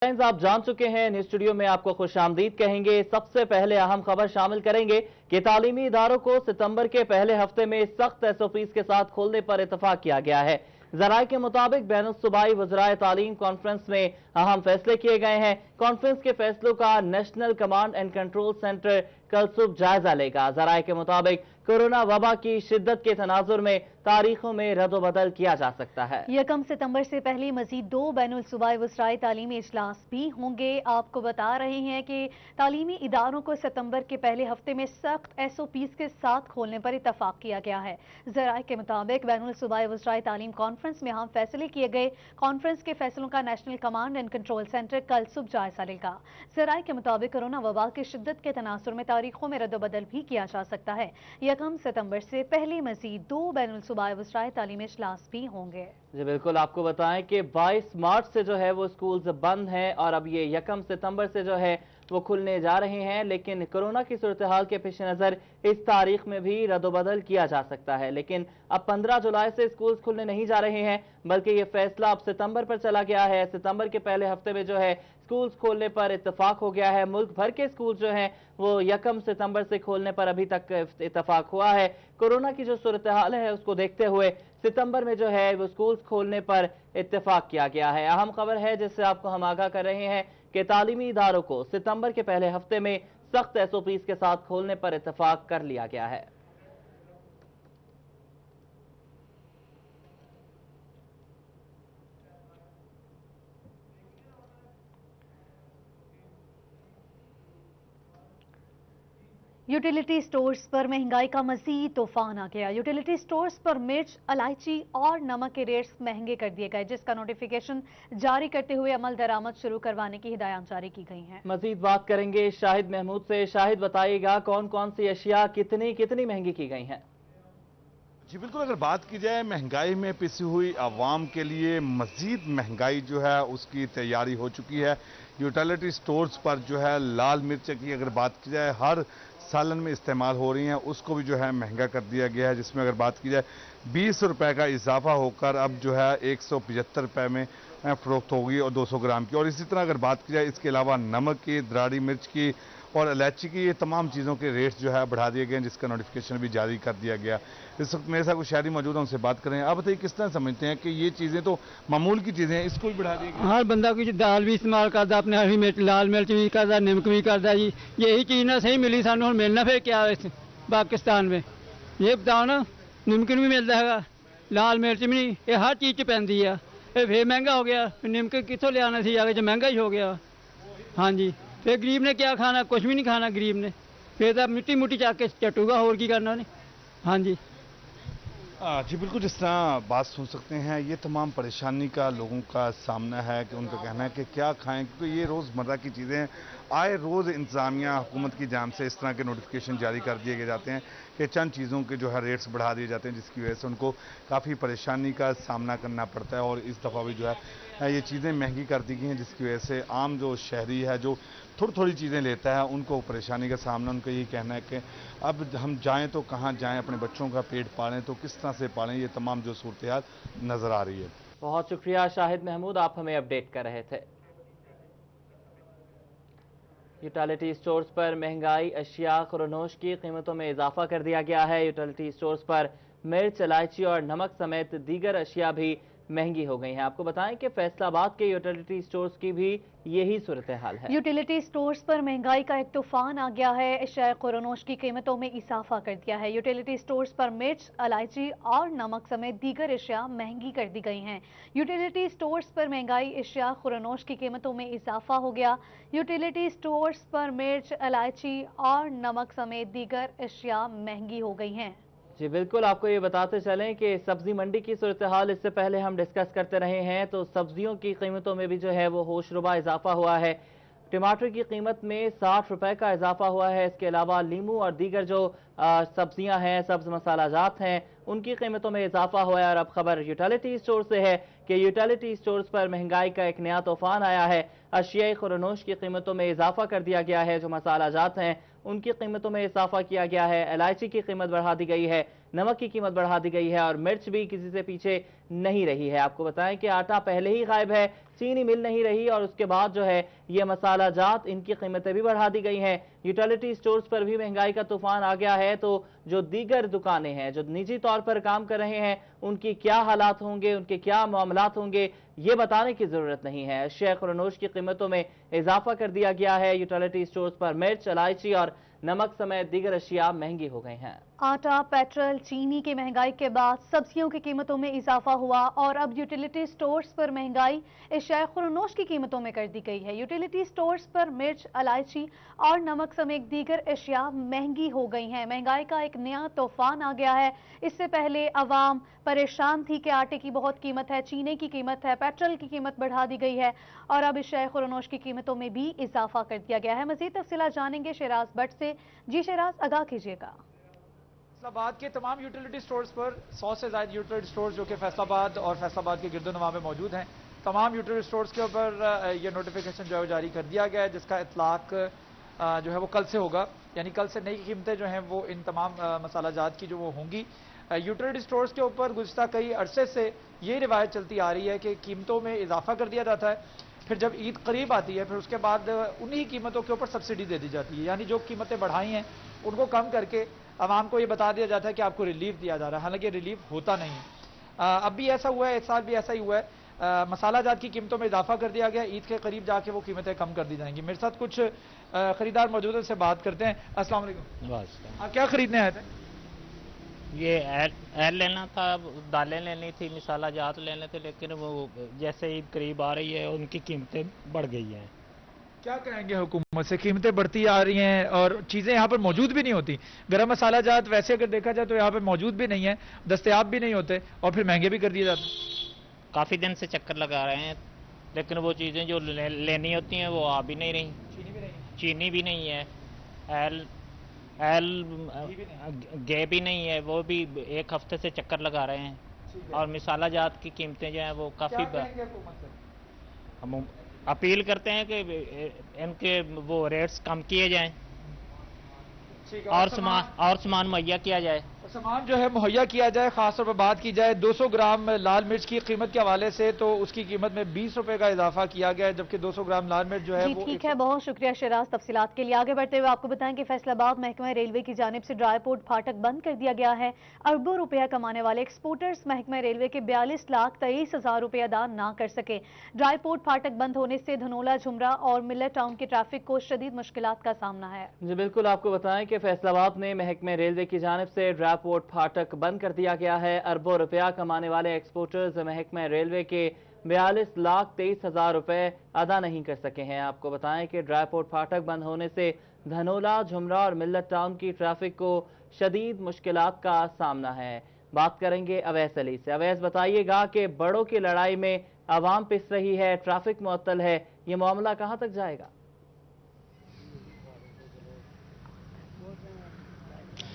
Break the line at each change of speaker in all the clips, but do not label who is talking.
Friends, आप जान चुके हैं, न्यूज़ स्टूडियो में आपको खुशामदीद कहेंगे। सबसे पहले अहम खबर शामिल करेंगे कि तालीमी इदारों को सितंबर के पहले हफ्ते में सख्त एसओपीज के साथ खोलने पर इत्तफाक किया गया है। ज़राए के मुताबिक बैनुल-सूबाई वज़राए तालीम कॉन्फ्रेंस में अहम फैसले किए गए हैं। कॉन्फ्रेंस के फैसलों का national command and control centre कल सुबह जायजा लेगा। ज़राए के मुताबिक कोरोना वबा की शिद्दत के तनाजुर में तारीखों में रद्द-बदल किया जा सकता है।
1 सितंबर से पहले मजीद 2 बैनुल-सूबाई वज़राए तालीमी इजलास भी होंगे। आपको बता रहे हैं कि तालीमी इदारों को सितंबर के पहले हफ्ते में सख्त एसओपीज के साथ खोलने पर इत्तफाक किया गया है। ज़राए के मुताबिक बैनुल-सूबाई वज़राए तालीम कॉन्फ्रेंस में अहम फैसले किए गए। कॉन्फ्रेंस के फैसलों का national command and control centre कल सुबह जायजा लेगा। ज़राए के मुताबिक कोरोना वबा की शिद्दत के तनासुर में तारीखों में रद्द-बदल भी किया जा सकता है। 1 सितंबर से पहले मजीद 2 बैनुल-सूबाई वज़राए तालीमी इजलास भी होंगे।
जी बिल्कुल, आपको बताएं कि 22 मार्च से जो है वो स्कूल्स बंद हैं और अब ये 1 सितंबर से जो है वो खुलने जा रहे हैं, लेकिन कोरोना की सूरत हाल के पेश नज़र इस तारीख में भी रद्द-बदल किया जा सकता है। लेकिन अब 15 जुलाई से स्कूल्स खुलने नहीं जा रहे हैं, बल्कि ये फैसला अब सितंबर पर चला गया है। सितंबर के पहले हफ्ते में जो है स्कूल्स खोलने पर इत्तफाक हो गया है। मुल्क भर के स्कूल जो हैं वो 1 सितंबर से खोलने पर अभी तक इत्तफाक हुआ है। कोरोना की जो सूरत हाल है उसको देखते हुए सितंबर में जो है वो स्कूल्स खोलने पर इत्तफाक किया गया है। अहम खबर है जिससे आपको हम आगाह कर रहे हैं कि तालीमी इदारों को सितंबर के पहले हफ्ते में सख्त एसओपीज के साथ खोलने पर इत्तफाक कर लिया गया है।
यूटिलिटी स्टोर्स पर महंगाई का मजीद तूफान आ गया। यूटिलिटी स्टोर्स पर मिर्च, इलायची और नमक के रेट्स महंगे कर दिए गए, जिसका नोटिफिकेशन जारी करते हुए अमल दरामद शुरू करवाने की हिदायत जारी की गई हैं।
मजीद बात करेंगे शाहिद महमूद से। शाहिद, बताइएगा कौन कौन सी अशिया कितनी कितनी महंगी की गई हैं?
जी बिल्कुल, अगर बात की जाए महंगाई में पिसी हुई आवाम के लिए मजीद महंगाई जो है उसकी तैयारी हो चुकी है। यूटिलिटी स्टोर्स पर जो है लाल मिर्च की अगर बात की जाए हर सालन में इस्तेमाल हो रही हैं, उसको भी जो है महंगा कर दिया गया है, जिसमें अगर बात की जाए 20 रुपए का इजाफा होकर अब जो है 175 रुपए में फरोख्त होगी और 200 ग्राम की। और इसी तरह अगर बात की जाए इसके अलावा नमक की, दराड़ी मिर्च की और इलायची की, ये तमाम चीज़ों के रेट्स जो है बढ़ा दिए गए हैं, जिसका नोटिफिकेशन भी जारी कर दिया गया। इस वक्त मेरे साथ कुछ शहरी मौजूद हैं, उनसे बात करें। आप बताइए किस तरह समझते हैं कि ये चीज़ें तो मामूल की चीज़ें हैं, इसको भी बढ़ा दिया गया?
हर बंदा कुछ दाल भी इस्तेमाल करता, अपने हरी मिर्च, लाल मिर्च भी करता, नमक भी करता जी। यही चीज़ ना सही मिली सानू, और मिलना फिर क्या है पाकिस्तान में? ये बताओ ना, नमकिन भी मिलता है, लाल मिर्च भी नहीं, ये हर चीज़ च पैंदी है। ये फिर महंगा हो गया, नमक कितों ले आना सी जाके, जो महंगा ही हो गया। हाँ जी, फिर गरीब ने क्या खाना? कुछ भी नहीं खाना गरीब ने, फिर तो मिट्टी मुट्टी चाक के चटूगा, और की करना उन्हें। हाँ जी
जी बिल्कुल, जिस तरह बात सुन सकते हैं, ये तमाम परेशानी का लोगों का सामना है कि उनका कहना है कि क्या खाएं, क्योंकि ये रोज़मर्रा की चीज़ें हैं। आए रोज़ इंतज़ामिया हुकूमत की जानिब से इस तरह के नोटिफिकेशन जारी कर दिए जाते हैं कि चंद चीज़ों के जो है रेट्स बढ़ा दिए जाते हैं, जिसकी वजह से उनको काफ़ी परेशानी का सामना करना पड़ता है। और इस दफ़ा भी जो है ये चीज़ें महंगी कर दी गई हैं, जिसकी वजह से आम जो शहरी है जो थोड़ी थोड़ी चीज़ें लेता है उनको परेशानी का सामना। उनका यही कहना है कि अब हम जाएं तो कहाँ जाएं, अपने बच्चों का पेट पालें तो किस तरह से पालें, ये तमाम जो सूरत हाल नज़र आ रही है।
बहुत शुक्रिया शाहिद महमूद, आप हमें अपडेट कर रहे थे। यूटिलिटी स्टोर्स पर महंगाई, अशिया खुरनोश की कीमतों में इजाफा कर दिया गया है। यूटिलिटी स्टोर्स पर मिर्च, इलायची और नमक समेत दीगर अशिया भी महंगी हो गई हैं। आपको बताएं कि फैसलाबाद के यूटिलिटी स्टोर्स की भी यही सूरत हाल है।
यूटिलिटी स्टोर्स पर महंगाई का एक तूफान आ गया है। अशिया खुरनोश की कीमतों में इजाफा कर दिया है। यूटिलिटी स्टोर्स पर मिर्च, इलायची और नमक समेत दीगर अशिया महंगी कर दी गई हैं। यूटिलिटी स्टोर्स पर महंगाई, अशिया खुरनोश की कीमतों में इजाफा हो गया। यूटिलिटी स्टोर्स पर मिर्च, इलायची और नमक समेत दीगर अशिया महंगी हो गई हैं।
जी बिल्कुल, आपको ये बताते चलें कि सब्जी मंडी की सूरत हाल इससे पहले हम डिस्कस करते रहे हैं, तो सब्जियों की कीमतों में भी जो है वो होशरुबा इजाफा हुआ है। टमाटर की कीमत में 60 रुपए का इजाफा हुआ है। इसके अलावा लीमू और दीगर जो सब्जियां हैं, सब्ज मसाला जात हैं, उनकी कीमतों में इजाफा हुआ है। और अब खबर यूटिलिटी स्टोर से है कि यूटिलिटी स्टोर्स पर महंगाई का एक नया तूफान आया है। अशिया खुरनोश की कीमतों में इजाफा कर दिया गया है। जो मसाला जात हैं उनकी कीमतों में इजाफा किया गया है। इलायची की कीमत बढ़ा दी गई है। नमक की कीमत बढ़ा दी गई है और मिर्च भी किसी से पीछे नहीं रही है। आपको बताएं कि आटा पहले ही गायब है, चीनी मिल नहीं रही और उसके बाद जो है ये मसाला जात इनकी कीमतें भी बढ़ा दी गई हैं। यूटिलिटी स्टोर्स पर भी महंगाई का तूफान आ गया है। तो जो दीगर दुकानें हैं जो निजी तौर पर काम कर रहे हैं उनकी क्या हालात होंगे, उनके क्या मामलात होंगे, ये बताने की जरूरत नहीं है। अशिया खुरनोश की कीमतों में इजाफा कर दिया गया है। यूटिलिटी स्टोर्स पर मिर्च, इलायची और नमक समेत दीगर अशिया महंगी हो गई हैं।
आटा, पेट्रोल, चीनी की महंगाई के बाद सब्जियों की कीमतों में इजाफा हुआ और अब यूटिलिटी स्टोर्स पर महंगाई अशिया खुरनोश की कीमतों में कर दी गई है। यूटिलिटी स्टोर्स पर मिर्च, इलायची और नमक समेत दीगर अशिया महंगी हो गई हैं। महंगाई का एक नया तूफान आ गया है। इससे पहले अवाम परेशान थी कि आटे की बहुत कीमत है, चीनी की कीमत है, पेट्रोल की कीमत बढ़ा दी गई है और अब अशिया खुरनोश की कीमतों में भी इजाफा कर दिया गया है। मजीद तफसीलात जानेंगे शहराज भट्ट से। जी शहराज, आगाह कीजिएगा।
फैसलाबाद के तमाम यूटिलिटी स्टोर्स पर 100 से ज़्यादा यूटिलिटी स्टोर्स जो कि फैसलाबाद और फैसलाबाद के गिरदोनवा में मौजूद हैं, तमाम यूटिलिटी स्टोर्स के ऊपर ये नोटिफिकेशन जो है वो जारी कर दिया गया है, जिसका इतलाक जो है वो कल से होगा। यानी कल से नई कीमतें जो हैं वो इन तमाम मसाला जात की जो वो होंगी। यूटिलिटी स्टोर्स के ऊपर गुज़िश्ता कई अरसे से ये रिवायत चलती आ रही है कि कीमतों में इजाफा कर दिया जाता है, फिर जब ईद करीब आती है फिर उसके बाद उन्हीं कीमतों के ऊपर सब्सिडी दे दी जाती है। यानी जो कीमतें बढ़ाई हैं उनको कम करके आवाम को ये बता दिया जाता है कि आपको रिलीफ दिया जा रहा है, हालांकि रिलीफ होता नहीं है। अब भी ऐसा हुआ है, इस साल भी ऐसा ही हुआ है। मसाला जात की कीमतों में इजाफा कर दिया गया, ईद के करीब जाके वो कीमतें कम कर दी जाएंगी। मेरे साथ कुछ खरीदार मौजूद हैं, से बात करते हैं। अस्सलाम वालेकुम। आप क्या खरीदने आए थे?
ये एल लेना था, दालें लेनी थी, मसाला जात लेने थे, लेकिन वो जैसे ईद करीब आ रही है उनकी कीमतें बढ़ गई हैं।
क्या कहेंगे हुकूमत से? कीमतें बढ़ती आ रही हैं और चीज़ें यहाँ पर मौजूद भी नहीं होती। गरम मसाला जात वैसे अगर देखा जाए तो यहाँ पर मौजूद भी नहीं है, दस्तयाब भी नहीं होते और फिर महंगे भी कर दिए जाते हैं।
काफ़ी दिन से चक्कर लगा रहे हैं, लेकिन वो चीज़ें जो लेनी होती हैं वो आ भी नहीं रही। चीनी भी नहीं है, गे भी नहीं है, वो भी एक हफ्ते से चक्कर लगा रहे हैं। और मसाला जात की कीमतें जो हैं वो काफ़ी, हम अपील करते हैं कि इनके वो रेट्स कम किए जाएं और सामान मुहैया किया जाए।
सामान जो है मुहैया किया जाए। खासतौर पर बात की जाए 200 ग्राम लाल मिर्च की कीमत के हवाले से तो उसकी कीमत में 20 रुपए का इजाफा किया गया है, जबकि 200 ग्राम लाल मिर्च जो है वो
ठीक है। बहुत शुक्रिया शहराज तफसीलात के लिए। आगे बढ़ते हुए आपको बताएं कि फैसलाबाद महकमा रेलवे की जानिब से ड्राई पोर्ट फाटक बंद कर दिया गया है। अरबों रुपया कमाने वाले एक्सपोर्टर्स महकमा रेलवे के 42,23,000 रुपये अदा ना कर सके। ड्राई पोर्ट फाटक बंद होने से धनोला, झुमरा और मिल्लत टाउन के ट्रैफिक को शदीद मुश्किलात का सामना है।
जी बिल्कुल, आपको बताएं कि फैसलाबाद में महकमे रेलवे की जानिब से ड्राई पोर्ट फाटक बंद कर दिया गया है। अरबों रुपया कमाने वाले एक्सपोर्टर्स महकमा रेलवे के 42,23,000 रुपए अदा नहीं कर सके हैं। आपको बताएं कि ड्राई पोर्ट फाटक बंद होने से धनोला, झुमरा और मिल्लत टाउन की ट्रैफिक को शदीद मुश्किलात का सामना है। बात करेंगे अवैस अली से। अवैस, बताइएगा कि बड़ों की लड़ाई में आवाम पिस रही है, ट्रैफिक मुअत्तल है, ये मामला कहां तक जाएगा?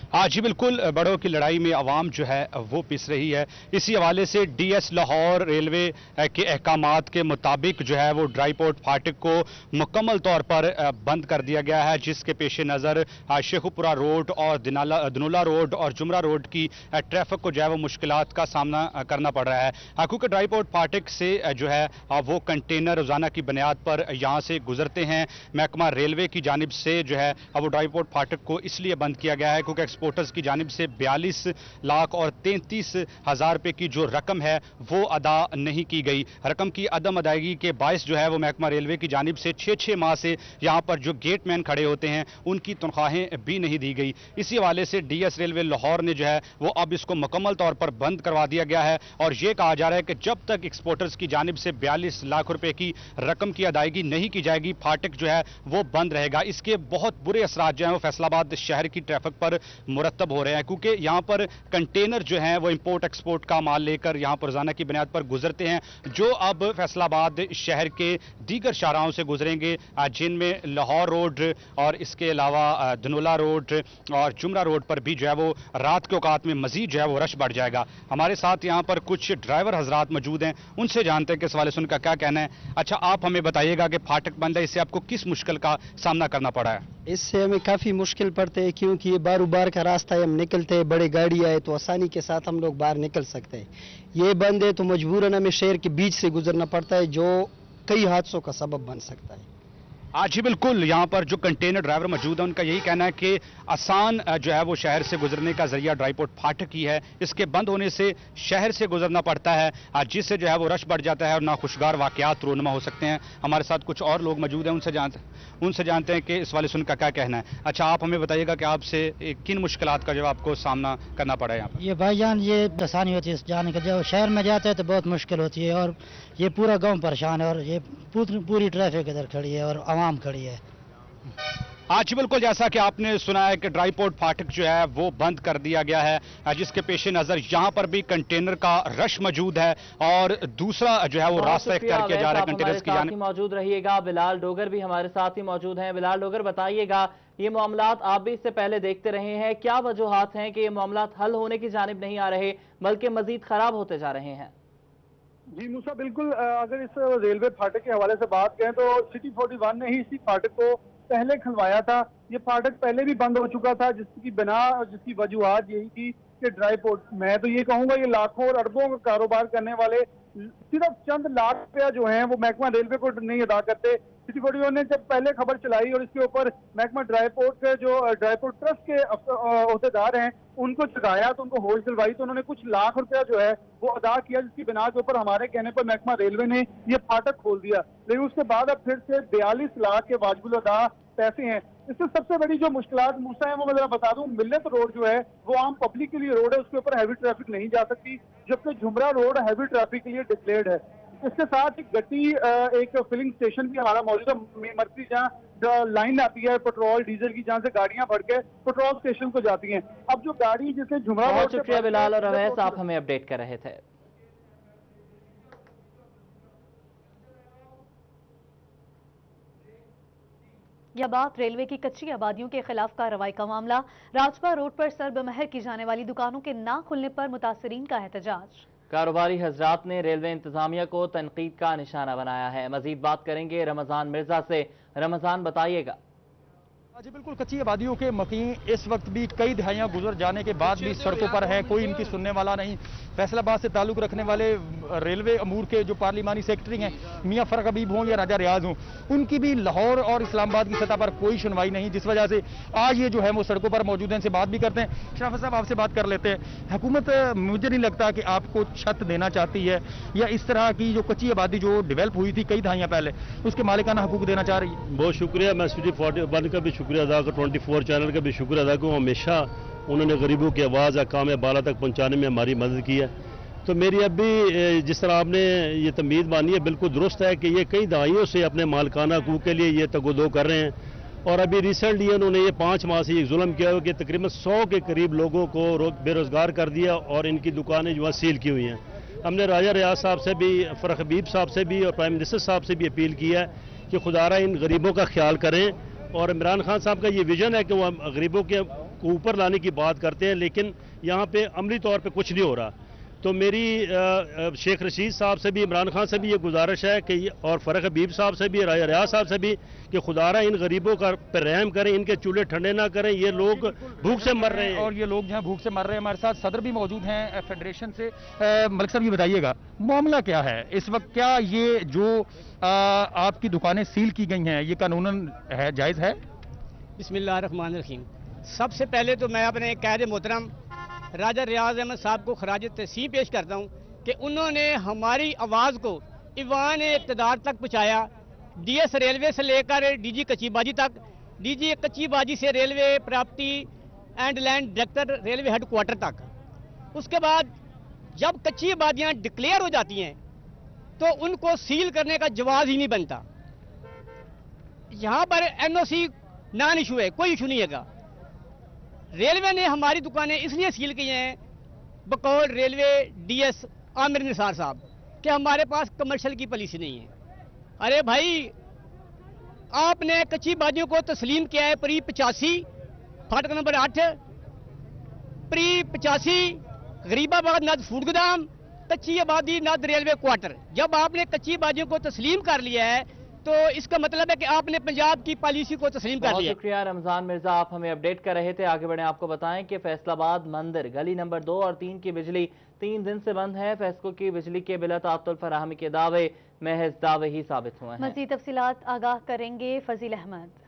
हाँ जी बिल्कुल, बड़ों की लड़ाई में आवाम जो है वो पिस रही है। इसी हवाले से डीएस लाहौर रेलवे के अहकामात के मुताबिक जो है वो ड्राई पोर्ट फाटक को मुकम्मल तौर पर बंद कर दिया गया है, जिसके पेश नज़र शेखुपुरा रोड और धनोला रोड और जुमरा रोड की ट्रैफिक को जो है वो मुश्किलात का सामना करना पड़ रहा है। क्योंकि ड्राई पोर्ट फाटक से जो है वो कंटेनर रोज़ाना की बुनियाद पर यहाँ से गुजरते हैं। महकमा रेलवे की जानिब से जो है वो ड्राई पोर्ट फाटक को इसलिए बंद किया गया है क्योंकि एक्सपोर्टर्स की जानिब से 42 लाख और 33,000 रुपए की जो रकम है वो अदा नहीं की गई। रकम की अदम अदायगी के बायस जो है वो महकमा रेलवे की जानिब से 6-6 माह से यहाँ पर जो गेटमैन खड़े होते हैं उनकी तनख्वाहें भी नहीं दी गई। इसी हवाले से डीएस रेलवे लाहौर ने जो है वो अब इसको मुकम्मल तौर पर बंद करवा दिया गया है और ये कहा जा रहा है कि जब तक एक्सपोर्टर्स की जानिब से 42 लाख रुपए की रकम की अदायगी नहीं की जाएगी, फाटक जो है वो बंद रहेगा। इसके बहुत बुरे असरात जो है वो फैसलाबाद शहर की ट्रैफिक पर मुरतब हो रहे हैं, क्योंकि यहाँ पर कंटेनर जो हैं वो इंपोर्ट एक्सपोर्ट का माल लेकर यहाँ पर रोजाना की बुनियाद पर गुजरते हैं, जो अब फैसलाबाद शहर के दीगर शाहराहों से गुजरेंगे, जिनमें लाहौर रोड और इसके अलावा धनोला रोड और जुमरा रोड पर भी जो है वो रात के औकात में मजीद जो है वो रश बढ़ जाएगा। हमारे साथ यहाँ पर कुछ ड्राइवर हजरात मौजूद हैं, उनसे जानते हैं कि इस वाले से उनका क्या कहना है। अच्छा, आप हमें बताइएगा कि फाटक बंद है, इससे आपको किस मुश्किल का सामना करना पड़ा है?
इससे हमें काफ़ी मुश्किल पड़ते हैं, क्योंकि ये बार बार का रास्ता है, हम निकलते हैं, बड़े गाड़ी आए तो आसानी के साथ हम लोग बाहर निकल सकते हैं। ये बंद है तो मजबूरन हमें शहर के बीच से गुजरना पड़ता है, जो कई हादसों का सबब बन सकता है।
जी बिल्कुल, यहाँ पर जो कंटेनर ड्राइवर मौजूद है उनका यही कहना है कि आसान जो है वो शहर से गुजरने का जरिया ड्राईपोर्ट फाटक ही है। इसके बंद होने से शहर से गुजरना पड़ता है, जिससे जो है वो रश बढ़ जाता है और नाखुशगार वाकयात रोनमा हो सकते हैं। हमारे साथ कुछ और लोग मौजूद हैं, उनसे जानते हैं कि इस वाले से उनका क्या कहना है। अच्छा, आप हमें बताइएगा कि आपसे किन मुश्किलात का जो आपको सामना करना पड़ा है यहाँ पर?
ये भाईजान, ये आसानी होती है जाने का, जब शहर में जाते हैं तो बहुत मुश्किल होती है, और ये पूरा गांव परेशान है, और ये पूरी ट्रैफिक इधर खड़ी है और आवाम खड़ी है।
आज बिल्कुल जैसा कि आपने सुना है कि ड्राईपोर्ट फाटक जो है वो बंद कर दिया गया है, जिसके पेश नज़र यहाँ पर भी कंटेनर का रश मौजूद है और दूसरा जो है वो रास्ता इख्तियार किया जा रहा है कंटेनर की जानिब।
मौजूद रहिएगा। बिलाल डोगर भी हमारे साथ ही मौजूद हैं। बिलाल डोगर, बताइएगा, ये मामलात आप भी इससे पहले देखते रहे हैं, क्या वजूहात हैं कि ये मामलात हल होने की जानिब नहीं आ रहे बल्कि मजीद खराब होते जा रहे हैं?
जी मूसा, बिल्कुल, अगर इस रेलवे फाटक के हवाले से बात करें तो सिटी 41 ने ही इसी फाटक को पहले खुलवाया था। ये फाटक पहले भी बंद हो चुका था, जिसकी वजूहात यही थी कि ड्राईपोर्ट, मैं तो ये कहूंगा ये लाखों और अरबों का कारोबार करने वाले सिर्फ चंद लाख रुपया जो है वो महकमा रेलवे को नहीं अदा करते। सिटी 41 ने जब पहले खबर चलाई और इसके ऊपर महकमा ड्राईपोर्ट के जो ड्राईपोर्ट ट्रस्ट के अहदेदार हैं उनको जगाया, तो उनको होश दिलवाई, तो उन्होंने कुछ लाख रुपया जो है वो अदा किया, जिसकी बिना के ऊपर हमारे कहने पर महकमा रेलवे ने ये फाटक खोल दिया। लेकिन उसके बाद अब फिर से 42 लाख के वाजिबुल अदा पैसे हैं। इससे सबसे बड़ी जो मुश्किलात मूसा है वो मैं बता दूं, मिल्लत रोड जो है वो आम पब्लिक के लिए रोड है, उसके ऊपर हैवी ट्रैफिक नहीं जा सकती, जबकि झुमरा रोड हैवी ट्रैफिक के लिए डिक्लेयर्ड है। इसके साथ एक गट्टी एक फिलिंग स्टेशन भी हमारा मौजूद है मरकजी, जहाँ लाइन आती है पेट्रोल डीजल की, जहाँ से गाड़ियां भर के पेट्रोल स्टेशन को जाती हैं। अब जो गाड़ी जिसे झुमरा,
बहुत शुक्रिया बिलाल और अवैस, आप हमें अपडेट कर रहे थे।
यह बात रेलवे की कच्ची आबादियों के खिलाफ कार्रवाई का मामला। राजपा रोड पर सरबमहर की जाने वाली दुकानों के ना खुलने पर मुतासरीन का एहतजाज।
कारोबारी हजरात ने रेलवे इंतजामिया को तनकीद का निशाना बनाया है। मजीद बात करेंगे रमजान मिर्जा से। रमजान, बताइएगा।
जी बिल्कुल, कच्ची आबादियों के मकीन इस वक्त भी कई दहाइयां गुजर जाने के बाद भी सड़कों पर है, कोई इनकी सुनने वाला नहीं। फैसलाबाद से ताल्लुक रखने वाले रेलवे अमूर के जो पार्लिमानी सेक्रेटरी हैं मियां फरक हबीब हों या राजा रियाज हों, उनकी भी लाहौर और इस्लामाबाद की सतह पर कोई सुनवाई नहीं, जिस वजह से आज ये जो है वो सड़कों पर मौजूद हैं। इनसे बात भी करते हैं। शराफत साहब, आपसे बात कर लेते हैं। हुकूमत मुझे नहीं लगता कि आपको छत देना चाहती है, या इस तरह की जो कच्ची आबादी जो डेवलप हुई थी कई दहाइयां पहले उसके मालिकाना हकूक देना चाह रही है?
बहुत शुक्रिया, मैं सिटी 41 का भी शुक्रिया अदा कर, 24 चैनल का भी शुक्रिया अदा करूँ। हमेशा उन्होंने गरीबों की आवाज़ अकाम बाला तक पहुँचाने में हमारी मदद की है। तो मेरी अब भी जिस तरह आपने ये तमीद मानी है बिल्कुल दुरुस्त है कि ये कई दहाइयों से अपने मालिकाना हकूक के लिए ये तगोदो कर रहे हैं, और अभी रिसेंटली उन्होंने ये 5 माह से ये जुल्म किया हो कि तकरीबन 100 के करीब लोगों को बेरोजगार कर दिया और इनकी दुकानें जो है सील की हुई हैं। हमने राजा रियाज साहब से भी, फरक हबीब साहब से भी और प्राइम मिनिस्टर साहब से भी अपील की है कि खुदारा इन गरीबों का ख्याल करें, और इमरान खान साहब का ये विजन है कि वो गरीबों के ऊपर लाने की बात करते हैं, लेकिन यहाँ पे अमली तौर पे कुछ नहीं हो रहा। तो मेरी शेख रशीद साहब से भी, इमरान खान से भी ये गुजारिश है कि, और फरक हबीब साहब से भी, राजा रियाज साहब से भी, कि खुदारा इन गरीबों का पर रहम करें, इनके चूल्हे ठंडे ना करें, ये लोग भूख से मर रहे हैं।
और ये लोग जहाँ भूख से मर रहे हैं। हमारे साथ सदर भी मौजूद हैं फेडरेशन से। मलिक साहब, ये बताइएगा मामला क्या है इस वक्त? क्या ये जो आपकी दुकानें सील की गई हैं ये कानूनन है, जायज़ है?
बिस्मिल्लाहिर्रहमानिर्रहीम। सबसे पहले तो मैं अपने कायदे मोहतरम राजा रियाज अहमद साहब को खराज तहसीन पेश करता हूँ कि उन्होंने हमारी आवाज़ को ईवान इक़्तिदार तक पहुँचाया। डीएस रेलवे से लेकर डीजी कच्चीबाजी तक, डीजी कच्चीबाजी से railway property and land director railway headquarter तक। उसके बाद जब कच्ची आबादियाँ डिक्लेयर हो जाती हैं तो उनको सील करने का जवाब ही नहीं बनता। यहाँ पर एनओसी नॉन इशू है, कोई इशू नहीं है। रेलवे ने हमारी दुकानें इसलिए सील की हैं बकौल रेलवे डीएस आमिर निसार साहब कि हमारे पास कमर्शियल की पॉलिसी नहीं है। अरे भाई, आपने कच्ची बाजियों को तस्लीम किया है प्री 85 फाटक नंबर 8, प्री 85 गरीबाबाद नद फूड गोदाम, कच्ची आबादी नद रेलवे क्वार्टर। जब आपने कच्ची बाजियों को तस्लीम कर लिया है तो इसका मतलब है कि आपने पंजाब की पॉलिसी को तस्लीम कर
बहुत
लिया।
शुक्रिया रमजान मिर्जा, आप हमें अपडेट कर रहे थे। आगे बढ़े, आपको बताएं कि फैसलाबाद मंदिर गली नंबर 2 और 3 की बिजली 3 दिन से बंद है। फेस्को की बिजली के बिला तातुल फराहमी के दावे महज दावे ही साबित हुए हैं।
मज़ीद तफसीलात आगाह करेंगे फजील अहमद।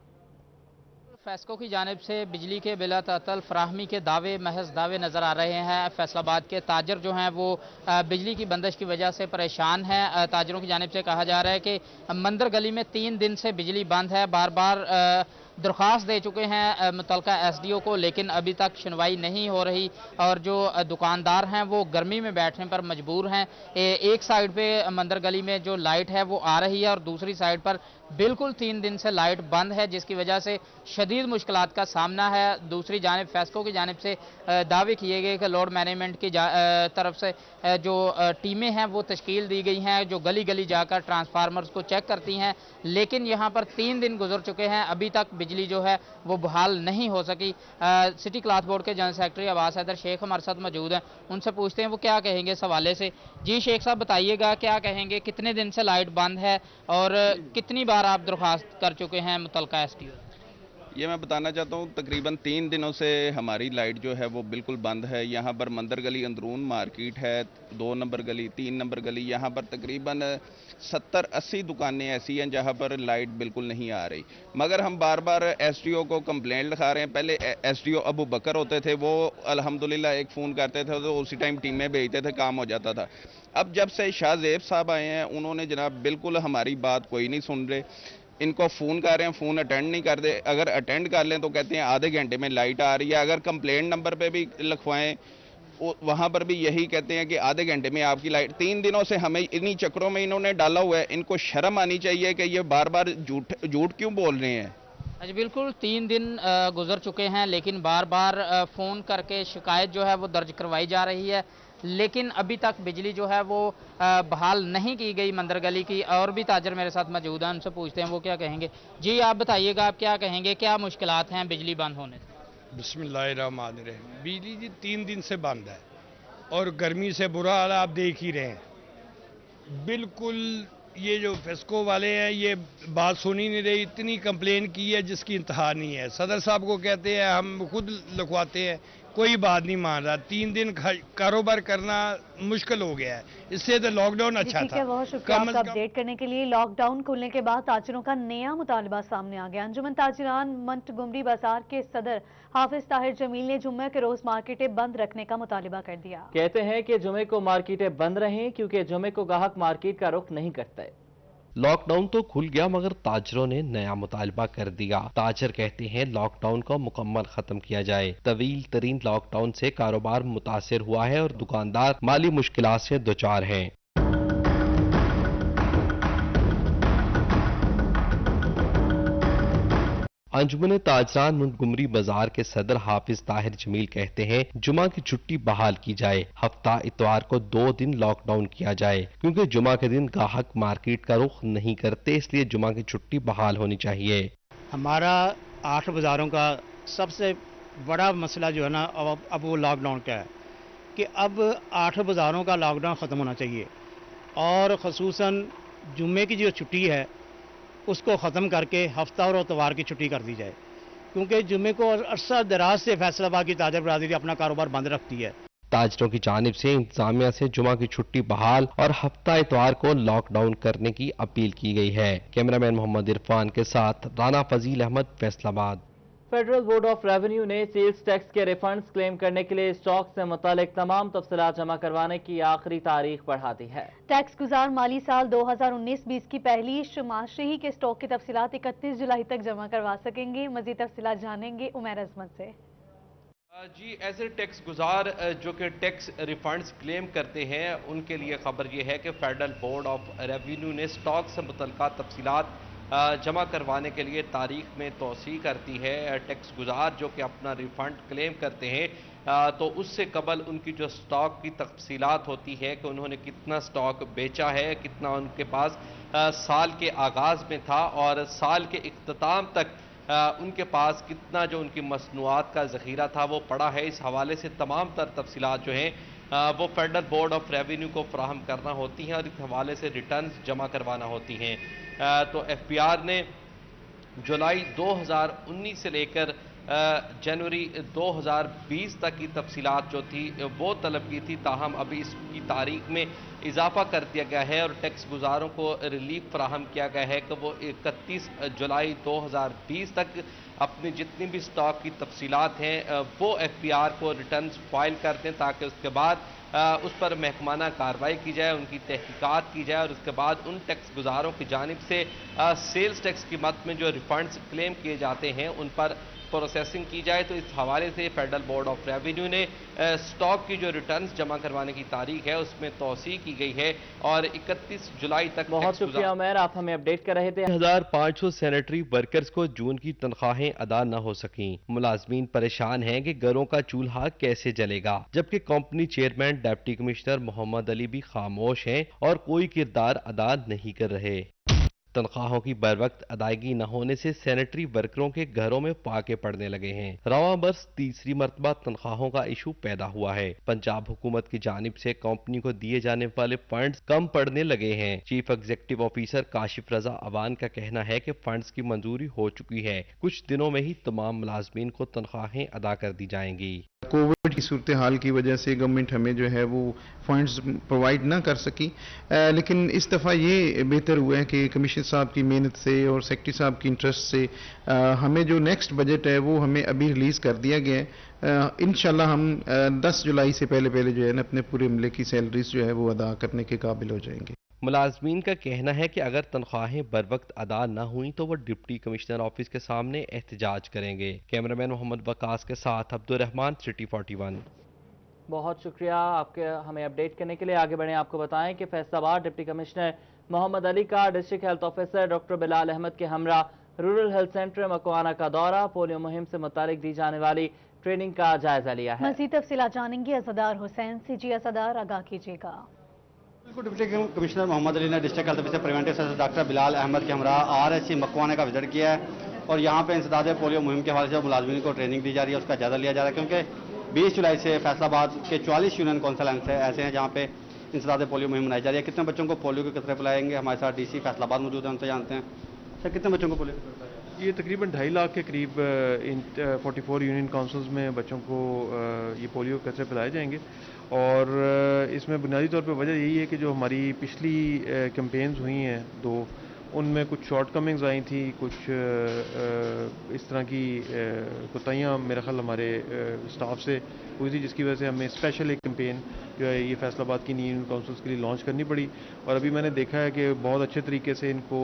फेस्को की जानिब से बिजली के बिला तातुल फराहमी के दावे महज दावे नज़र आ रहे हैं। फैसलाबाद के ताजर जो हैं वो बिजली की बंदिश की वजह से परेशान हैं। ताजरों की जानिब से कहा जा रहा है कि मंदिर गली में 3 दिन से बिजली बंद है। बार बार दरख्वास्त दे चुके हैं मुतलका एसडीओ को, लेकिन अभी तक सुनवाई नहीं हो रही और जो दुकानदार हैं वो गर्मी में बैठने पर मजबूर हैं। एक साइड पे मंदिर गली में जो लाइट है वो आ रही है और दूसरी साइड पर बिल्कुल 3 दिन से लाइट बंद है, जिसकी वजह से शदीद मुश्किलात का सामना है। दूसरी जानिब फेस्को की जानिब से दावे किए गए कि लोड मैनेजमेंट की तरफ से जो टीमें हैं वो तश्कील दी गई हैं जो गली गली जाकर ट्रांसफार्मर्स को चेक करती हैं, लेकिन यहाँ पर 3 दिन गुजर चुके हैं, अभी तक बिजली जो है वो बहाल नहीं हो सकी। सिटी क्लॉथ बोर्ड के जनरल सेक्रेटरी अब्बास हैदर शेख हमारे साथ मौजूद हैं, उनसे पूछते हैं वो क्या कहेंगे इस हवाले से। जी शेख साहब बताइएगा, क्या कहेंगे, कितने दिन से लाइट बंद है और कितनी बार आप दरख्वास्त कर चुके हैं मुतलका एसडीओ?
ये मैं बताना चाहता हूँ तकरीबन 3 दिनों से हमारी लाइट जो है वो बिल्कुल बंद है। यहाँ पर मंदिर गली अंदरून मार्केट है, 2 नंबर गली, 3 नंबर गली, यहाँ पर तकरीबन 70-80 दुकानें ऐसी हैं जहाँ पर लाइट बिल्कुल नहीं आ रही। मगर हम बार बार एसडीओ को कंप्लेंट लिखा रहे हैं। पहले एसडीओ अबू बकर होते थे, वो अल्हम्दुलिल्लाह एक फ़ोन करते थे तो उसी टाइम टीमें भेजते थे, काम हो जाता था। अब जब से शाहजेब साहब आए हैं उन्होंने जनाब बिल्कुल हमारी बात कोई नहीं सुन रहे। इनको फ़ोन कर रहे हैं, फ़ोन अटेंड नहीं कर दे, अगर अटेंड कर लें तो कहते हैं आधे घंटे में लाइट आ रही है। अगर कंप्लेंट नंबर पे भी लिखवाएं वहाँ पर भी यही कहते हैं कि आधे घंटे में आपकी लाइट। 3 दिनों से हमें इन्हीं चक्रों में इन्होंने डाला हुआ है। इनको शर्म आनी चाहिए कि ये बार बार झूठ क्यों बोल रहे हैं।
अच्छा, बिल्कुल 3 दिन गुजर चुके हैं, लेकिन बार बार फ़ोन करके शिकायत जो है वो दर्ज करवाई जा रही है, लेकिन अभी तक बिजली जो है वो बहाल नहीं की गई मंदिर गली की। और भी ताजर मेरे साथ मौजूद हैं, उनसे पूछते हैं वो क्या कहेंगे। जी आप बताइएगा, आप क्या कहेंगे, क्या मुश्किलात हैं बिजली बंद होने से?
बिस्मिल्लाहिर्रहमानिर्रहीम। बिजली जी 3 दिन से बंद है और गर्मी से बुरा हाल आप देख ही रहे हैं। बिल्कुल ये जो फेस्को वाले हैं ये बात सुन ही नहीं रही। इतनी कंप्लेन की है जिसकी इंतहा नहीं है। सदर साहब को कहते हैं, हम खुद लिखवाते हैं, कोई बात नहीं मान रहा। 3 दिन कारोबार करना मुश्किल हो गया है, इससे तो लॉकडाउन अच्छा था।
बहुत शुक्रिया आपका अपडेट करने के लिए। लॉकडाउन खुलने के बाद ताजरों का नया मुतालबा सामने आ गया। अंजुमन ताजिरान मंटगोमरी बाजार के सदर हाफिज ताहिर जमील ने जुम्मे के रोज मार्केटें बंद रखने का मुतालबा कर दिया।
कहते हैं कि जुम्मे को मार्केटें बंद रहें क्योंकि जुम्मे को ग्राहक मार्केट का रुख नहीं करते।
लॉकडाउन तो खुल गया मगर ताजरों ने नया मुतालबा कर दिया। ताजर कहते हैं लॉकडाउन को मुकम्मल खत्म किया जाए। तवील तरीन लॉकडाउन से कारोबार मुतासिर हुआ है और दुकानदार माली मुश्किलात से दुचार हैं। अंजुमन ताजरान मोंटगोमरी बाजार के सदर हाफिज ताहिर जमील कहते हैं जुमा की छुट्टी बहाल की जाए। हफ्ता इतवार को 2 दिन लॉकडाउन किया जाए क्योंकि जुमा के दिन ग्राहक मार्केट का रुख नहीं करते, इसलिए जुमा की छुट्टी बहाल होनी चाहिए।
हमारा 8 बाज़ारों का सबसे बड़ा मसला जो है ना अब वो लॉकडाउन का है कि अब 8 बाज़ारों का लॉकडाउन ख़त्म होना चाहिए और ख़ुसूसन जुम्मे की जो छुट्टी है उसको ख़त्म करके हफ्ता और इतवार की छुट्टी कर दी जाए, क्योंकि जुम्मे को अरसा दराज से फैसलाबाद की ताजर बरादरी अपना कारोबार बंद रखती है।
ताजरों की जानिब से इंतजामिया से जुमा की छुट्टी बहाल और हफ्ता इतवार को लॉकडाउन करने की अपील की गई है। कैमरामैन मोहम्मद इरफान के साथ Rana Fazeel Ahmad, Faisalabad.
Federal board of revenue ने सेल्स टैक्स के रिफंड्स क्लेम करने के लिए स्टॉक से मुतालिक तमाम तफसीलात जमा करवाने की आखिरी तारीख बढ़ा दी है।
टैक्स गुजार माली साल 2019-20 की पहली छमाही के स्टॉक की तफसीलात 31 जुलाई तक जमा करवा सकेंगे। मजीद तफसीलात जानेंगे उमैर अजमत से।
जी, एज ए टैक्स गुजार जो कि टैक्स रिफंड्स क्लेम करते हैं उनके लिए खबर ये है कि फेडरल बोर्ड ऑफ रेवेन्यू ने स्टॉक से मुतल्लिका तफसीलात जमा करवाने के लिए तारीख में तोसी करती है। टैक्स गुजार जो कि अपना रिफंड क्लेम करते हैं तो उससे कबल उनकी जो स्टॉक की तफसीलात होती है कि उन्होंने कितना स्टॉक बेचा है, कितना उनके पास साल के आगाज़ में था और साल के इख्तिताम तक उनके पास कितना जो उनकी मसनूआत का ज़ख़ीरा था वो पड़ा है। इस हवाले से तमाम तर तफसीलात जो हैं وہ फेडरल बोर्ड ऑफ रेवेन्यू को फराहम करना होती हैं और इस हवाले से रिटर्न्स जमा करवाना होती हैं। तो FPR ने जुलाई 2019 से लेकर जनवरी 2020 तक की तफसीलात जो थी वो तलब की थी, ताहम अभी इसकी तारीख में इजाफा कर दिया गया है और टैक्स गुजारों को रिलीफ फराहम किया गया है कि वो 31 जुलाई 2020 तक अपनी जितनी भी स्टॉक की तफसीलात हैं वो FPR को रिटर्न्स फाइल कर दें, ताकि उसके बाद उस पर महकमाना कार्रवाई की जाए, उनकी तहकीकात की जाए और उसके बाद उन टैक्स गुजारों की जानिब से सेल्स टैक्स की मद में जो रिफंड्स क्लेम किए जाते हैं उन पर प्रोसेसिंग की जाए। तो इस हवाले से फेडरल बोर्ड ऑफ रेवेन्यू ने स्टॉक की जो रिटर्न्स जमा करवाने की तारीख है उसमें तौसीह की गई है और 31 जुलाई तक।
बहुत शुक्रिया उमर, आप हमें अपडेट कर रहे थे।
1500 सैनिटरी वर्कर्स को जून की तनख्वाहें अदा न हो सकी। मुलाजमीन परेशान हैं कि घरों का चूल्हा कैसे जलेगा, जबकि company chairman deputy commissioner Mohammad Ali भी खामोश हैं और कोई किरदार अदा नहीं कर रहे। तनख्वाहों की बर वक्त अदायगी न होने से सैनिटरी वर्करों के घरों में फाके पड़ने लगे हैं। रवां बरस तीसरी मरतबा तनख्वाहों का इशू पैदा हुआ है। पंजाब हुकूमत की जानिब से कंपनी को दिए जाने वाले फंड्स कम पड़ने लगे हैं। चीफ एग्जीक्यूटिव ऑफिसर काशिफ रजा अवान का कहना है कि फंड्स की मंजूरी हो चुकी है, कुछ दिनों में ही तमाम मुलाजमीन को तनख्वाहें अदा कर दी जाएंगी।
कोविड की सूरत हाल की वजह से गवर्नमेंट हमें जो है वो फंड्स प्रोवाइड ना कर सकी, लेकिन इस दफ़ा ये बेहतर हुआ है कि कमिश्नर साहब की मेहनत से और सेक्रेटरी साहब की इंटरेस्ट से हमें जो नेक्स्ट बजट है वो हमें अभी रिलीज़ कर दिया गया है। इंशाल्लाह हम 10 जुलाई से पहले जो है ना अपने पूरे अमले की सैलरीज जो है वो अदा करने के काबिल हो जाएंगे।
मुलाजमीन का कहना है कि अगर तनख्वाहें बर वक्त अदा न हुई तो वो डिप्टी कमिश्नर ऑफिस के सामने एहतजाज करेंगे। कैमरामैन मोहम्मद वकास के साथ अब्दुर्रहमान, सिटी 41।
बहुत शुक्रिया आपके हमें अपडेट करने के लिए। आगे बढ़े, आपको बताएं कि फैसलाबाद डिप्टी कमिश्नर मोहम्मद अली का district health officer doctor Bilal Ahmad के हमरा रूरल हेल्थ सेंटर मकवाना का दौरा, पोलियो मुहिम से मुतालिक दी जाने वाली ट्रेनिंग का जायजा लिया है।
मज़ीद तफसीलात जानेंगे असदार हुसैन से। जी असदार, आगाह कीजिएगा।
डिप्टी कमिश्नर मोहम्मद अली ने district health officer preventive service doctor Bilal Ahmad के हमरा RSC मकवाना का विजिट किया है और यहाँ पे इंसदाद पोलियो मुहिम के हवाले से मुलाजमीन को ट्रेनिंग दी जा रही है, उसका जायजा लिया जा रहा है, क्योंकि 20 जुलाई से फैसलाबाद के 44 यूनियन काउंसिल ऐसे हैं जहाँ पे इंसदाद पोलियो मुहिम मनाई जा रही है। कितने बच्चों को पोलियो के कतरे पिलाएंगे? हमारे साथ DC फैसलाबाद मौजूद है, उनसे जानते हैं। सर, कितने बच्चों को पोलियो के कतरे पिलाएंगे?
ये तकरीबन 2.5 लाख के करीब इन 44 यूनियन काउंसिल्स में बच्चों को ये पोलियो कतरे पिलाए जाएंगे और इसमें बुनियादी तौर पे वजह यही है कि जो हमारी पिछली कैंपेन्स हुई हैं 2, उनमें कुछ शॉर्टकमिंग्स आई थी, कुछ इस तरह की कोताहियाँ मेरा ख्याल हमारे स्टाफ से हुई थी, जिसकी वजह से हमें स्पेशल एक कैंपेन जो है ये फैसलाबाद की यूनियन काउंसिल्स के लिए लॉन्च करनी पड़ी। और अभी मैंने देखा है कि बहुत अच्छे तरीके से इनको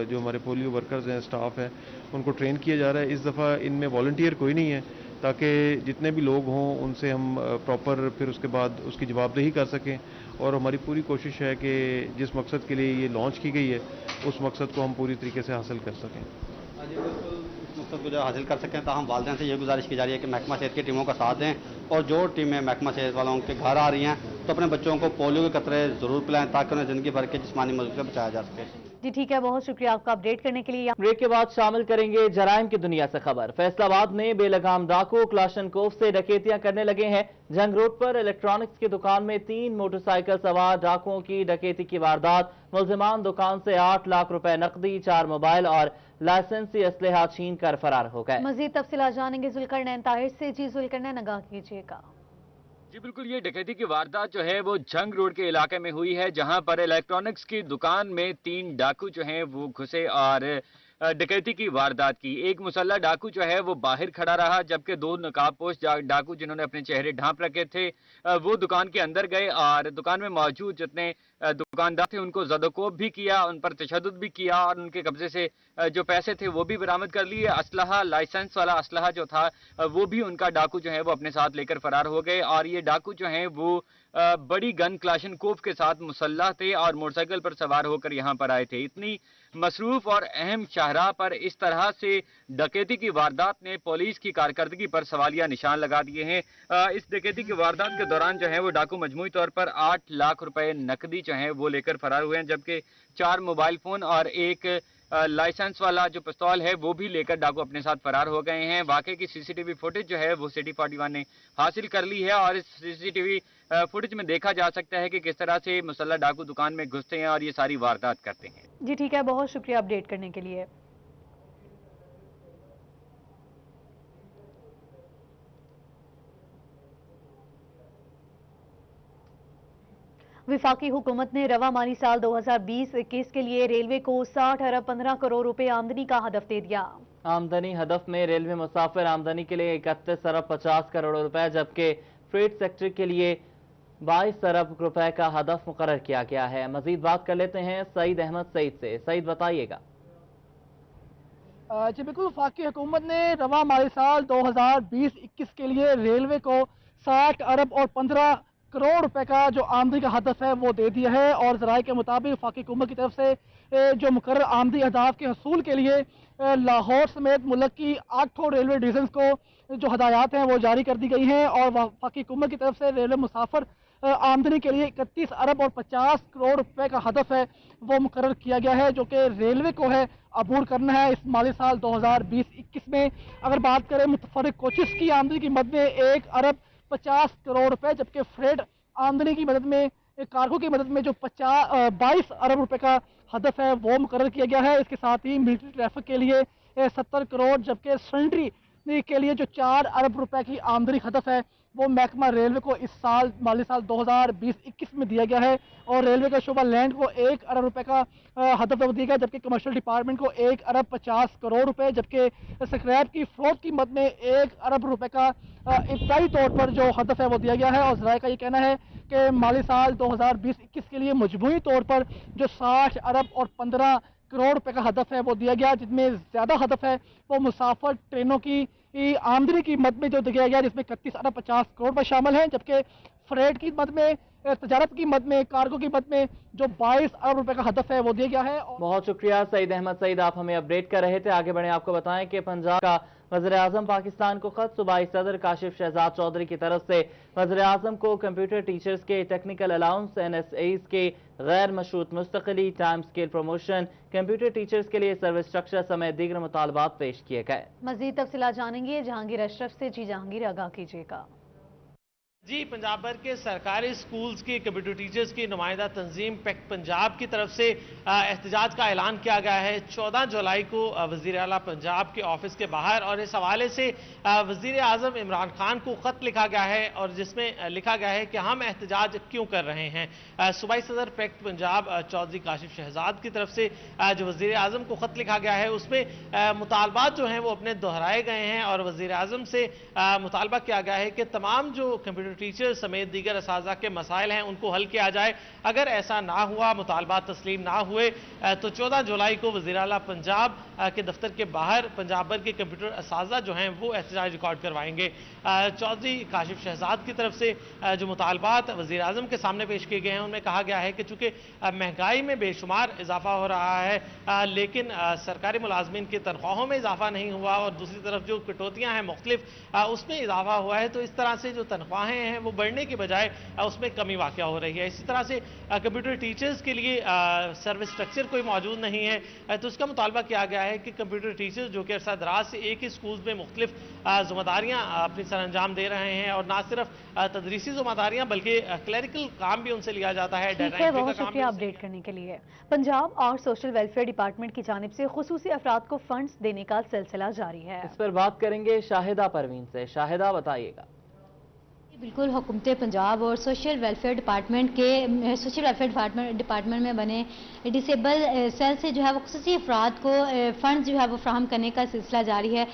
जो हमारे पोलियो वर्कर्स हैं, स्टाफ हैं, उनको ट्रेन किया जा रहा है। इस दफ़ा इनमें वॉलंटियर कोई नहीं है, ताकि जितने भी लोग हों उनसे हम प्रॉपर फिर उसके बाद उसकी जवाबदेही कर सकें। और हमारी पूरी कोशिश है कि जिस मकसद के लिए ये लॉन्च की गई है उस मकसद को हम पूरी तरीके से हासिल कर सकें।
इस मकसद को जो हासिल कर सकें, ताहम वालिदैन से ये गुजारिश की जा रही है कि महकमा सेहत की टीमों का साथ दें और जो टीमें महकमा सेहत वालों के घर आ रही हैं तो अपने बच्चों को पोलियो के कतरे ज़रूर पिलाएं, ताकि उन्हें ज़िंदगी भर के जिस्मानी मजबूरी से बचाया जा सके।
जी ठीक है, बहुत शुक्रिया आपका अपडेट करने के लिए।
ब्रेक के बाद शामिल करेंगे जराइम की दुनिया से खबर। फैसलाबाद में बेलगाम डाकू क्लाशनकोव से डकैतियां करने लगे हैं। जंग रोड पर इलेक्ट्रॉनिक्स की दुकान में 3 मोटरसाइकिल सवार डाकुओं की डकैती की वारदात। मुलजिमान दुकान से 8 लाख रुपए नकदी, 4 मोबाइल और लाइसेंसी असलहा छीन कर फरार हो गए।
मजीद तफसीलात जानेंगे जुल्करनैन ताहिर से। जी जुल्करनैन, आगाह कीजिएगा।
जी बिल्कुल, ये डकैती की वारदात जो है वो जंग रोड के इलाके में हुई है, जहां पर इलेक्ट्रॉनिक्स की दुकान में 3 डाकू जो हैं वो घुसे और डकैती की वारदात की। एक मुसल्ला डाकू जो है वो बाहर खड़ा रहा, जबकि 2 नकाबपोश डाकू जिन्होंने अपने चेहरे ढांप रखे थे वो दुकान के अंदर गए और दुकान में मौजूद जितने दुकानदार थे उनको ज़दोकोब भी किया, उन पर तशद्दुद भी किया और उनके कब्जे से जो पैसे थे वो भी बरामद कर लिए। असलहा, लाइसेंस वाला असलहा जो था वो भी उनका डाकू जो है वो अपने साथ लेकर फरार हो गए। और ये डाकू जो हैं वो बड़ी गन क्लाशनकोव के साथ मुसल्लह थे और मोटरसाइकिल पर सवार होकर यहाँ पर आए थे। इतनी मसरूफ और अहम शाहराह पर इस तरह से डकैती की वारदात ने पुलिस की कारकर्दगी पर सवालिया निशान लगा दिए हैं। इस डकैती की वारदात के दौरान जो है वो डाकू मजमूई तौर पर 8 लाख रुपए नकदी जो है वो लेकर फरार हुए हैं, जबकि 4 मोबाइल फोन और एक लाइसेंस वाला जो पिस्तौल है वो भी लेकर डाकू अपने साथ फरार हो गए हैं। वाकई की सीसीटीवी फुटेज जो है वो सिटी 41 ने हासिल कर ली है और इस सीसीटीवी फुटेज में देखा जा सकता है कि किस तरह से मुसल्लह डाकू दुकान में घुसते हैं और ये सारी वारदात करते हैं।
जी ठीक है, बहुत शुक्रिया अपडेट करने के लिए। वफाकी हुकूमत ने रवा माली साल 2020-21 के लिए रेलवे को 60 अरब 15 करोड़ रुपए आमदनी का हदफ दे दिया।
आमदनी हदफ में रेलवे मुसाफिर आमदनी के लिए 31 अरब 50 करोड़ रुपए जबकि फ्रेट सेक्टर के लिए 22 अरब रुपए का हदफ मुकर्रर किया गया है। मजीद बात कर लेते हैं सईद अहमद सईद से। सईद बताइएगा।
जी बिल्कुल, वफाकी हुकूमत ने रवा माली साल 2020-21 के लिए रेलवे को 60 अरब और 15 करोड़ रुपए का जो आमदनी का हदफ है वो दे दिया है और ज़राए के मुताबिक वफाकी हुकूमत की तरफ से जो मुकर्रर आमदनी अहदाफ के हसूल के लिए लाहौर समेत मुल्क की 8 रेलवे डिवीजन को जो हदायत हैं वो जारी कर दी गई हैं और वफाकी हुकूमत की तरफ से रेलवे मुसाफिर आमदनी के लिए 31 अरब और 50 करोड़ रुपए का हदफ है वो मुकर्रर किया गया है जो कि रेलवे को है अबूर करना है इस माली साल 2020-21 में। अगर बात करें मुतफर्रिक कोचेस की आमदनी की मद में 1 अरब 50 करोड़ रुपए जबकि फ्रेट आमदनी की मदद में कार्गो की मदद में जो 22 अरब रुपए का हदफ है वो मुकर्रर किया गया है। इसके साथ ही मिलिट्री ट्रैफिक के लिए 70 करोड़ जबकि सैनिटरी के लिए जो 4 अरब रुपए की आमदनी हदफ है वो महकमा रेलवे को इस साल माली साल 2020-21 में दिया गया है और रेलवे का शोबा लैंड को 1 अरब रुपए का हदफ दिया गया जबकि कमर्शियल डिपार्टमेंट को 1 अरब 50 करोड़ रुपए जबकि स्क्रैप की फरोख्त की मद में 1 अरब रुपए का इब्तदाई तौर पर जो हदफ है वो दिया गया है। और ज़राए का ये कहना है कि माली साल 2020-21 के लिए मजमूई तौर पर जो 60 अरब और 15 करोड़ रुपए का हदफ है वो दिया गया जिसमें ज़्यादा हदफ है वो मुसाफिर ट्रेनों की आमदनी की मद में जो दिया गया जिसमें 31 अरब 50 करोड़ रुपए शामिल हैं जबकि फ्रेट की मद में तजारत की मद में कार्गो की मद में जो 22 अरब रुपए का हदफ है वो दिया गया है।
बहुत शुक्रिया सईद अहमद सईद, आप हमें अपडेट कर रहे थे। आगे बढ़े आपको बताएं कि पंजाब का वज़ीर-ए-आज़म पाकिस्तान को खत सूबाई सदर काशिफ शहजाद चौधरी की तरफ से वज़ीर-ए-आज़म को कंप्यूटर टीचर्स के टेक्निकल अलाउंस NSAs के गैर मशरूत मुस्तकिली time scale promotion computer teachers के लिए सर्विस स्ट्रक्चर समेत दीगर मुतालबात पेश किए गए।
मजीद तफसीलात जानेंगे जहांगीर अशरफ से। जी जहांगीर, आगाह कीजिएगा।
जी, पंजाब भर के सरकारी स्कूल्स की कंप्यूटर टीचर्स की नुमाइंदा तंजीम पैक्ट पंजाब की तरफ से एहतजाज का ऐलान किया गया है 14 जुलाई को वज़ीर आला पंजाब के ऑफिस के बाहर और इस हवाले से वज़ीर आज़म इमरान खान को ख़त लिखा गया है और जिसमें लिखा गया है कि हम एहतजाज क्यों कर रहे हैं। सूबाई सदर पैक्ट पंजाब चौधरी काशिफ शहजाद की तरफ से जो वज़ीर आज़म को ख़त लिखा गया है उसमें मुतालबात जो हैं वो अपने दोहराए गए हैं और वज़ीर आज़म से मुतालबा किया गया है कि तमाम जो कंप्यूटर टीचर समेत दीगर असातिज़ा के मसाइल हैं उनको हल किया जाए। अगर ऐसा ना हुआ, मुतालबात तस्लीम ना हुए तो 14 जुलाई को वज़ीर आला पंजाब के दफ्तर के बाहर पंजाब भर के कंप्यूटर असातिज़ा जो हैं वो एहतजाज रिकॉर्ड करवाएंगे। चौधरी काशिफ शहजाद की तरफ से जो मुतालबात वज़ीर आज़म के सामने पेश किए गए हैं उनमें कहा गया है कि चूँकि महंगाई में बेशुमार इजाफा हो रहा है लेकिन सरकारी मुलाजमीन की तनख्वाहों में इजाफा नहीं हुआ और दूसरी तरफ जो कटौतियाँ हैं मुख्तलिफ उसमें इजाफा हुआ है, तो इस तरह से जो तनख्वाहें हैं वो बढ़ने के बजाय उसमें कमी वाक़या हो रही है। इसी तरह से कंप्यूटर टीचर्स के लिए सर्विस स्ट्रक्चर कोई मौजूद नहीं है तो उसका मुतालबा किया गया है कि कंप्यूटर टीचर्स जो कि अरसा दराज से एक ही स्कूल में मुख्तलिफ ज़िम्मेदारियाँ अपनी सर अंजाम दे रहे हैं और ना सिर्फ तदरीसी ज़िम्मेदारियाँ बल्कि क्लरिकल काम भी उनसे लिया जाता है।
बहुत शुक्रिया अपडेट करने के लिए। पंजाब और सोशल वेलफेयर डिपार्टमेंट की जानिब से खुसूसी अफराद को फंड्स देने का सिलसिला जारी है।
इस पर बात करेंगे शाहिदा परवीन से। शाहिदा बताइएगा।
बिल्कुल, हुकूमत पंजाब और सोशल वेलफेयर डिपार्टमेंट में बने डिसेबल सेल से जो है वो खुसूसी अफराद को फ़ंड्स जो है वो फ्राहम करने का सिलसिला जारी है।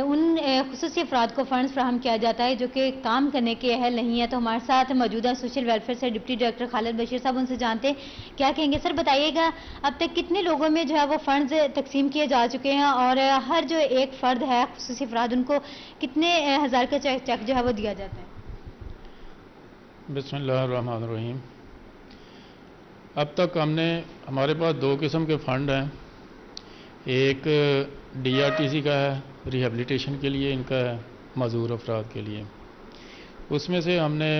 उन खुसूसी अफराद को फ़ंड्स फ्राहम किया जाता है जो कि काम करने के अहल नहीं है। तो हमारे साथ मौजूदा सोशल वेलफेयर से डिप्टी डायरेक्टर खालिद बशीर साहब, उनसे जानते हैं क्या कहेंगे। सर बताइएगा, अब तक कितने लोगों में जो है वो फ़ंड्स तकसीम किए जा चुके हैं और हर जो एक फ़र्द है खुसूसी अफराद उनको कितने हज़ार का चेक जो है वो दिया जाता है?
बिस्मिल्लाहिर्रहमानिर्रहीम। अब तक हमारे पास 2 किस्म के फ़ंड हैं। एक DRTC का है, रिहेबिलिटेशन के लिए इनका है, मज़दूर अफराद के लिए। उसमें से हमने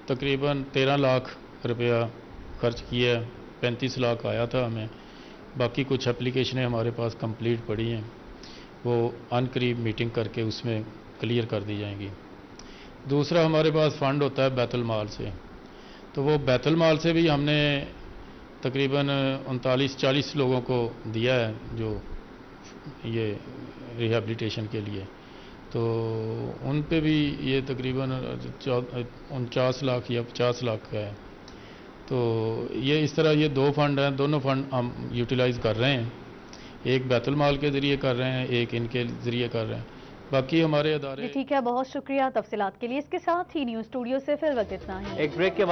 तकरीबन 13 लाख रुपया खर्च किया, 35 लाख आया था हमें बाकी कुछ एप्लीकेशनें हमारे पास कंप्लीट पड़ी हैं, वो अनकरीब मीटिंग करके उसमें क्लियर कर दी जाएंगी। दूसरा हमारे पास फ़ंड होता है बैतुल माल से, तो वो बैतुल माल से भी हमने तकरीबन 39-40 लोगों को दिया है जो ये रिहैबिलिटेशन के लिए, तो उन पे भी ये तकरीबन 49 लाख या 50 लाख का है। तो ये इस तरह ये 2 फंड हैं, दोनों फंड हम यूटिलाइज़ कर रहे हैं, एक बैतुल माल के ज़रिए कर रहे हैं, एक इनके ज़रिए कर रहे हैं। बाकी हमारे अदारे।
ठीक है, बहुत शुक्रिया तफसीलात के लिए। इसके साथ ही न्यूज़ स्टूडियो से फिर वक्त इतना ही।
एक ब्रेक के